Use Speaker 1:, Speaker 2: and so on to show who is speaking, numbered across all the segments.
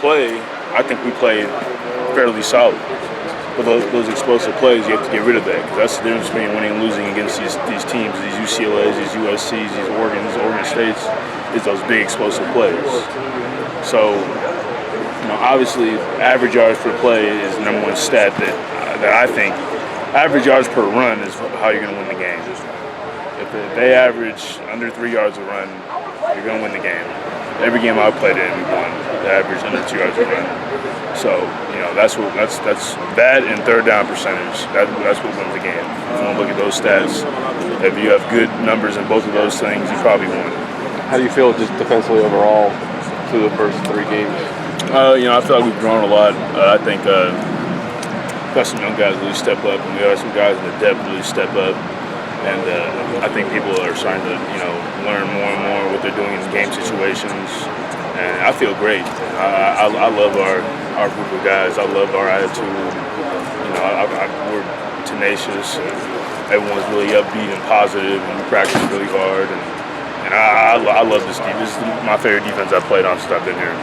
Speaker 1: play, I think we played fairly solid. But those explosive plays, you have to get rid of that, because that's the difference between winning and losing against these teams, these UCLAs, these USCs, these Oregon States, is those big explosive plays. So, obviously, average yards per play is the #1 stat that I think. Average yards per run is how you're going to win the game. If they average under 3 yards a run, you're going to win the game. Every game I've played in, we won. They average under 2 yards a run. So, that's that and third down percentage. That's what wins the game. If you want to look at those stats, if you have good numbers in both of those things, you probably won.
Speaker 2: How do you feel just defensively overall through the first 3 games?
Speaker 1: I feel like we've grown a lot. I think we've got some young guys really step up, and we got some guys in the depth really step up. And I think people are starting to, learn more and more what they're doing in game situations. And I feel great. I love our group of guys. I love our attitude. We're tenacious. And everyone's really upbeat and positive, and we practice really hard. And I love this team. This is my favorite defense I've played on since I've been here.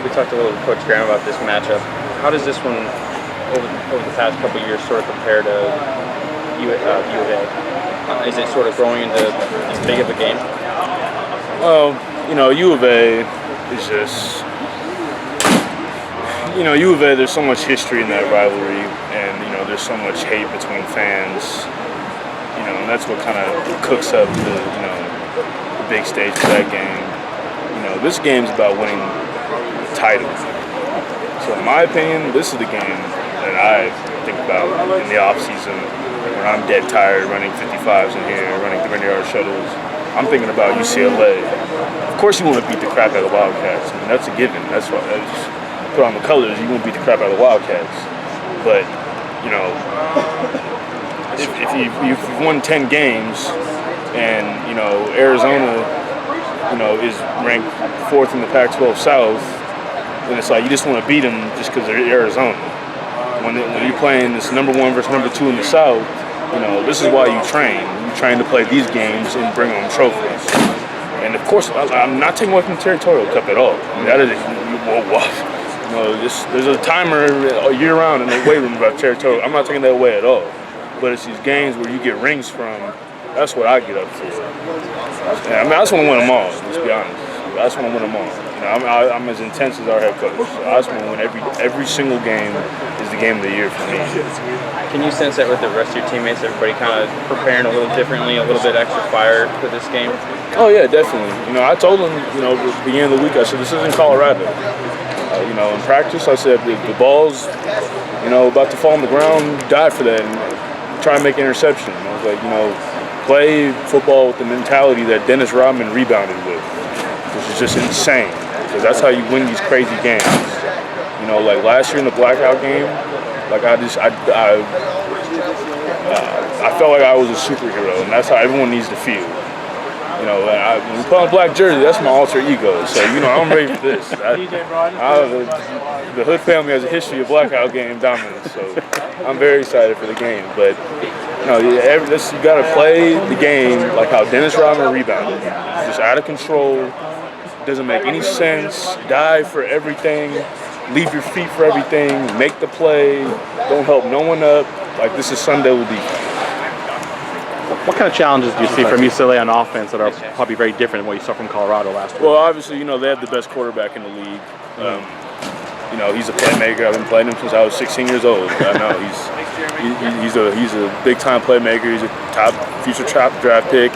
Speaker 3: We talked a little with Coach Graham about this matchup. How does this one, over the past couple of years, sort of compare to U of A? Is it sort of growing into as big of a game?
Speaker 1: Well, U of A is just, U of A, there's so much history in that rivalry, and, there's so much hate between fans, and that's what kind of cooks up the big stage for that game. This game's about winning the title. So in my opinion, this is the game that I think about in the off season when I'm dead tired running 55s in here, running 300-yard shuttles. I'm thinking about UCLA. Of course you want to beat the crap out of the Wildcats. I mean, that's a given. That's what I just put on the colors. You want to beat the crap out of the Wildcats. But, if you've won 10 games and, Arizona, is ranked 4th in the Pac-12 South, then it's like you just want to beat them just because they're Arizona. When you're playing this #1 versus #2 in the South, this is why you train. You train to play these games and bring home trophies. And of course, I'm not taking away from the Territorial Cup at all. I mean, that is, there's a timer year round in the weight room about Territorial. I'm not taking that away at all. But it's these games where you get rings from. That's what I get up for. And, I just want to win them all. Let's be honest. I just want to win them all. I'm as intense as our head coach. So I just want to win every single game. Is the game of the year for me.
Speaker 3: Can you sense that with the rest of your teammates? Everybody kind of preparing a little differently, a little bit extra fire for this game?
Speaker 1: Oh yeah, definitely. I told them, at the beginning of the week, I said, this isn't Colorado. In practice, I said, if the ball's, about to fall on the ground, dive for that and try and make an interception. I was like, play football with the mentality that Dennis Rodman rebounded with, which is just insane, because that's how you win these crazy games. Like last year in the blackout game, like I felt like I was a superhero, and that's how everyone needs to feel. When we put on a black jersey, that's my alter ego. So, I'm ready for this. The Hood family has a history of blackout game dominance, so I'm very excited for the game. But, you got to play the game like how Dennis Rodman rebounded. Just out of control, doesn't make any sense, dive for everything, leave your feet for everything, make the play, don't help no one up. Like, this is Sunday will be.
Speaker 4: What kind of challenges do you see from UCLA on offense that are probably very different than what you saw from Colorado last week?
Speaker 1: Well, obviously, they have the best quarterback in the league. He's a playmaker. I've been playing him since I was 16 years old. I know he's a big time playmaker. He's a future top draft pick.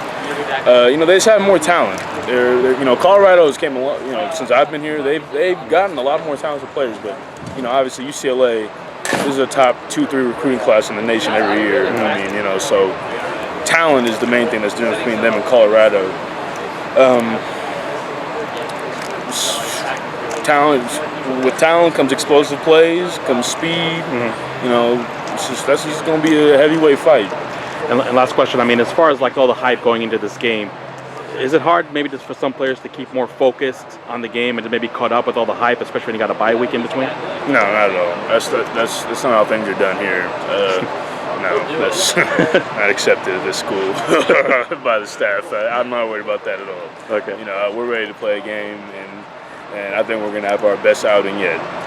Speaker 1: They just have more talent. Colorado has came along. Since I've been here, they've gotten a lot more talented players. But obviously UCLA is a top 2-3 recruiting class in the nation every year. So talent is the main thing that's different between them and Colorado. With talent comes explosive plays, comes speed. That's just going to be a heavyweight fight.
Speaker 4: And last question, as far as all the hype going into this game, is it hard maybe just for some players to keep more focused on the game and to maybe caught up with all the hype, especially when you got a bye week in between?
Speaker 1: No, not at all. That's not how things are done here. No, that's not accepted at this school by the staff. I'm not worried about that at all.
Speaker 4: Okay.
Speaker 1: We're ready to play a game, and and I think we're going to have our best outing yet.